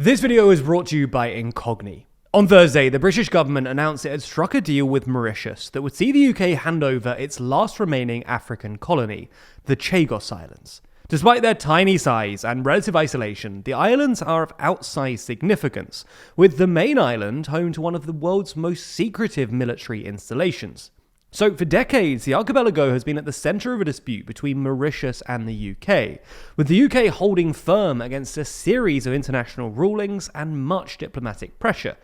This video is brought to you by Incogni. On Thursday, the British government announced it had struck a deal with Mauritius that would see the UK hand over its last remaining African colony, the Chagos Islands. Despite their tiny size and relative isolation, the islands are of outsized significance, with the main island home to one of the world's most secretive military installations. So, for decades, the archipelago has been at the centre of a dispute between Mauritius and the UK, with the UK holding firm against a series of international rulings and much diplomatic pressure,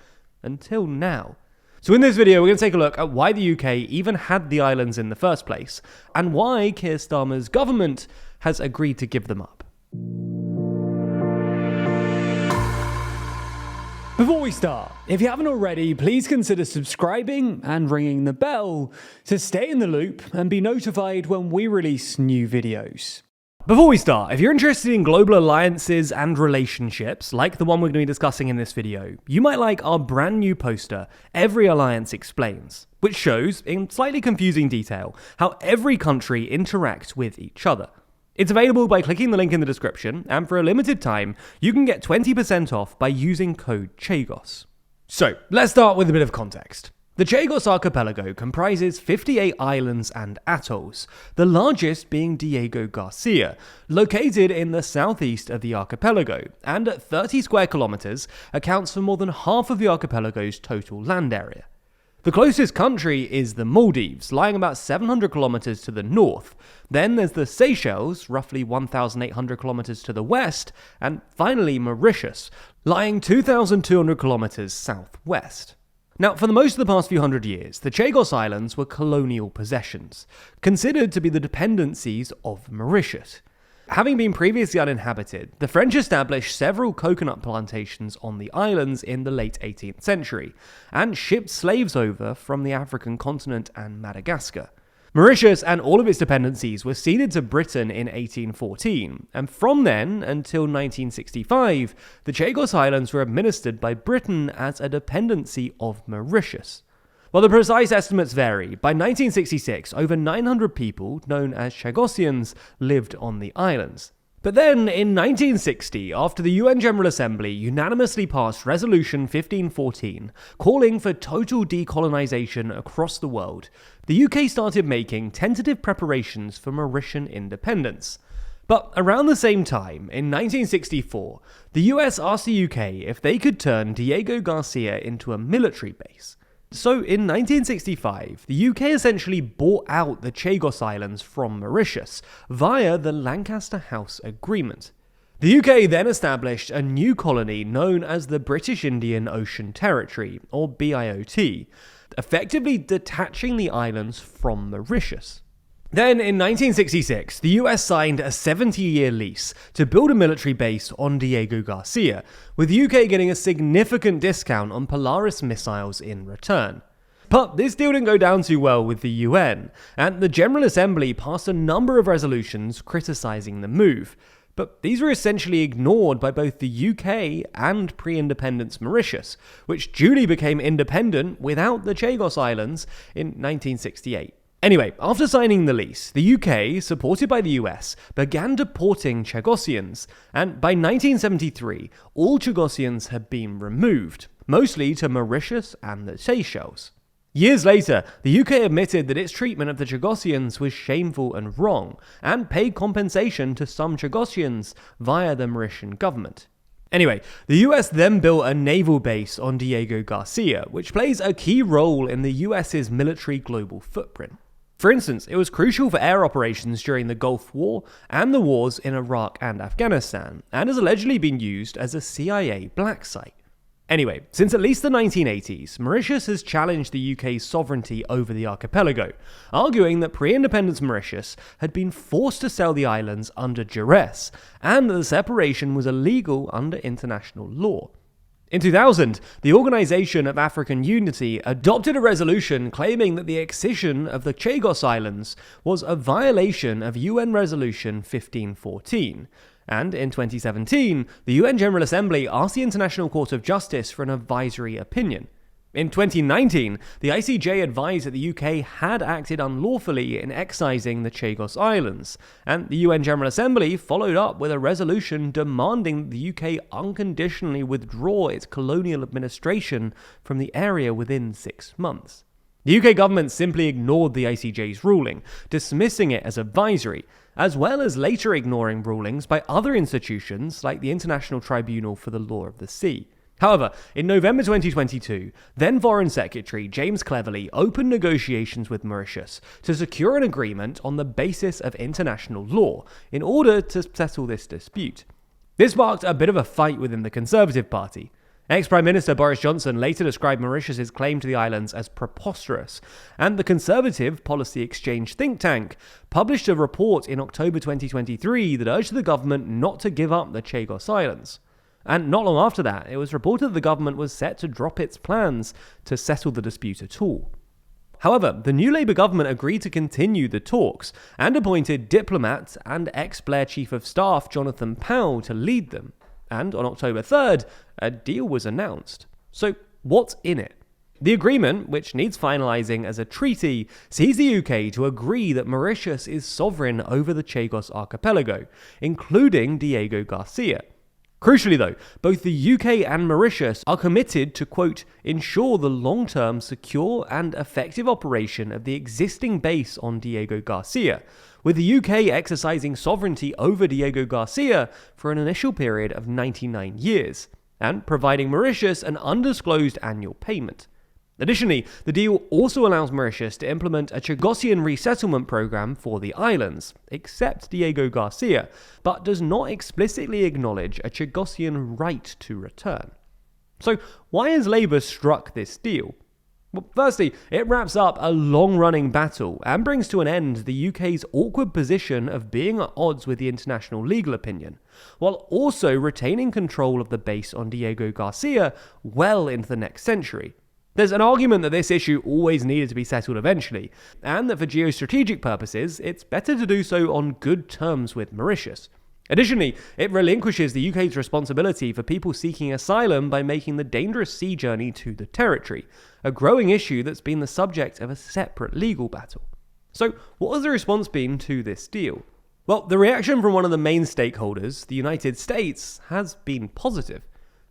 until now. So in this video, we're going to take a look at why the UK even had the islands in the first place, and why Keir Starmer's government has agreed to give them up. Before we start, if you haven't already, please consider subscribing and ringing the bell to stay in the loop and be notified when we release new videos. Before we start, if you're interested in global alliances and relationships, like the one we're going to be discussing in this video, you might like our brand new poster, Every Alliance Explains, which shows, in slightly confusing detail, how every country interacts with each other. It's available by clicking the link in the description, and for a limited time, you can get 20% off by using code Chagos. So, let's start with a bit of context. The Chagos archipelago comprises 58 islands and atolls, the largest being Diego Garcia, located in the southeast of the archipelago, and at 30 square kilometers accounts for more than half of the archipelago's total land area. The closest country is the Maldives, lying about 700 kilometers to the north. Then there's the Seychelles, roughly 1,800 kilometers to the west, and finally Mauritius, lying 2,200 kilometers southwest. Now, for the most of the past few hundred years, the Chagos Islands were colonial possessions, considered to be the dependencies of Mauritius. Having been previously uninhabited, the French established several coconut plantations on the islands in the late 18th century, and shipped slaves over from the African continent and Madagascar. Mauritius and all of its dependencies were ceded to Britain in 1814, and from then until 1965, the Chagos Islands were administered by Britain as a dependency of Mauritius. While the precise estimates vary, by 1966, over 900 people, known as Chagosians, lived on the islands. But then, in 1960, after the UN General Assembly unanimously passed Resolution 1514, calling for total decolonization across the world, the UK started making tentative preparations for Mauritian independence. But around the same time, in 1964, the US asked the UK if they could turn Diego Garcia into a military base. So in 1965, the UK essentially bought out the Chagos Islands from Mauritius via the Lancaster House Agreement. The UK then established a new colony known as the British Indian Ocean Territory, or BIOT, effectively detaching the islands from Mauritius. Then, in 1966, the US signed a 70-year lease to build a military base on Diego Garcia, with the UK getting a significant discount on Polaris missiles in return. But this deal didn't go down too well with the UN, and the General Assembly passed a number of resolutions criticising the move. But these were essentially ignored by both the UK and pre-independence Mauritius, which duly became independent without the Chagos Islands in 1968. Anyway, after signing the lease, the UK, supported by the US, began deporting Chagosians, and by 1973, all Chagosians had been removed, mostly to Mauritius and the Seychelles. Years later, the UK admitted that its treatment of the Chagosians was shameful and wrong, and paid compensation to some Chagosians via the Mauritian government. Anyway, the US then built a naval base on Diego Garcia, which plays a key role in the US's military global footprint. For instance, it was crucial for air operations during the Gulf War and the wars in Iraq and Afghanistan, and has allegedly been used as a CIA black site. Anyway, since at least the 1980s, Mauritius has challenged the UK's sovereignty over the archipelago, arguing that pre-independence Mauritius had been forced to sell the islands under duress, and that the separation was illegal under international law. In 2000, the Organisation of African Unity adopted a resolution claiming that the excision of the Chagos Islands was a violation of UN Resolution 1514. And in 2017, the UN General Assembly asked the International Court of Justice for an advisory opinion. In 2019, the ICJ advised that the UK had acted unlawfully in excising the Chagos Islands, and the UN General Assembly followed up with a resolution demanding the UK unconditionally withdraw its colonial administration from the area within 6 months. The UK government simply ignored the ICJ's ruling, dismissing it as advisory, as well as later ignoring rulings by other institutions like the International Tribunal for the Law of the Sea. However, in November 2022, then Foreign Secretary James Cleverly opened negotiations with Mauritius to secure an agreement on the basis of international law in order to settle this dispute. This sparked a bit of a fight within the Conservative Party. Ex-Prime Minister Boris Johnson later described Mauritius' claim to the islands as preposterous, and the Conservative Policy Exchange think tank published a report in October 2023 that urged the government not to give up the Chagos Islands. And not long after that, it was reported that the government was set to drop its plans to settle the dispute at all. However, the new Labour government agreed to continue the talks and appointed diplomat and ex-Blair Chief of Staff Jonathan Powell to lead them. And on October 3rd, a deal was announced. So what's in it? The agreement, which needs finalising as a treaty, sees the UK to agree that Mauritius is sovereign over the Chagos archipelago, including Diego Garcia. Crucially though, both the UK and Mauritius are committed to, quote, ensure the long-term, secure and effective operation of the existing base on Diego Garcia, with the UK exercising sovereignty over Diego Garcia for an initial period of 99 years, and providing Mauritius an undisclosed annual payment. Additionally, the deal also allows Mauritius to implement a Chagosian resettlement program for the islands, except Diego Garcia, but does not explicitly acknowledge a Chagosian right to return. So why has Labour struck this deal? Well, firstly, it wraps up a long-running battle and brings to an end the UK's awkward position of being at odds with the international legal opinion, while also retaining control of the base on Diego Garcia well into the next century. There's an argument that this issue always needed to be settled eventually, and that for geostrategic purposes, it's better to do so on good terms with Mauritius. Additionally, it relinquishes the UK's responsibility for people seeking asylum by making the dangerous sea journey to the territory, a growing issue that's been the subject of a separate legal battle. So, what has the response been to this deal? Well, the reaction from one of the main stakeholders, the United States, has been positive.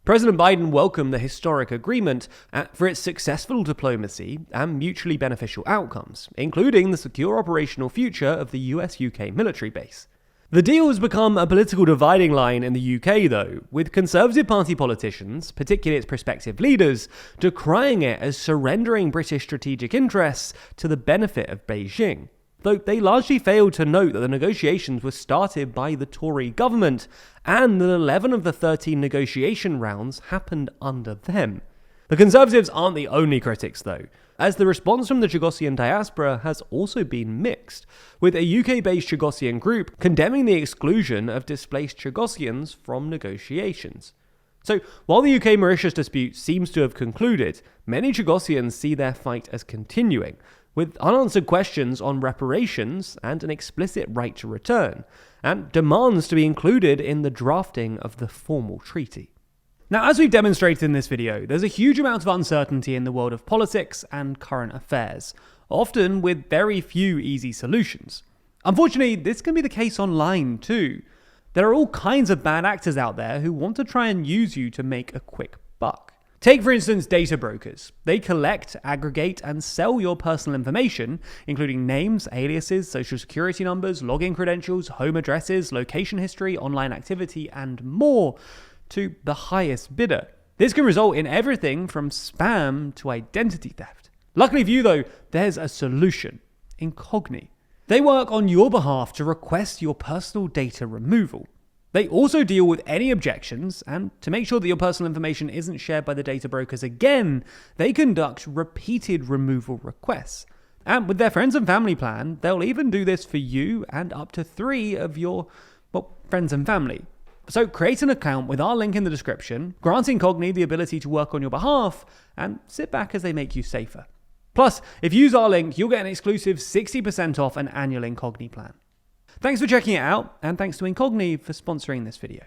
President Biden welcomed the historic agreement for its successful diplomacy and mutually beneficial outcomes, including the secure operational future of the US-UK military base. The deal has become a political dividing line in the UK, though, with Conservative Party politicians, particularly its prospective leaders, decrying it as surrendering British strategic interests to the benefit of Beijing. Though they largely failed to note that the negotiations were started by the Tory government, and that 11 of the 13 negotiation rounds happened under them. The Conservatives aren't the only critics though, as the response from the Chagosian diaspora has also been mixed, with a UK-based Chagosian group condemning the exclusion of displaced Chagosians from negotiations. So, while the UK-Mauritius dispute seems to have concluded, many Chagosians see their fight as continuing, with unanswered questions on reparations and an explicit right to return, and demands to be included in the drafting of the formal treaty. Now, as we've demonstrated in this video, there's a huge amount of uncertainty in the world of politics and current affairs, often with very few easy solutions. Unfortunately, this can be the case online too. There are all kinds of bad actors out there who want to try and use you to make a quick buck. Take, for instance, data brokers. They collect, aggregate, and sell your personal information, including names, aliases, social security numbers, login credentials, home addresses, location history, online activity, and more, to the highest bidder. This can result in everything from spam to identity theft. Luckily for you, though, there's a solution: Incogni. They work on your behalf to request your personal data removal. They also deal with any objections, and to make sure that your personal information isn't shared by the data brokers again, they conduct repeated removal requests. And with their friends and family plan, they'll even do this for you and up to 3 of your, friends and family. So create an account with our link in the description, grant Incogni the ability to work on your behalf, and sit back as they make you safer. Plus, if you use our link, you'll get an exclusive 60% off an annual Incogni plan. Thanks for checking it out, and thanks to Incogni for sponsoring this video.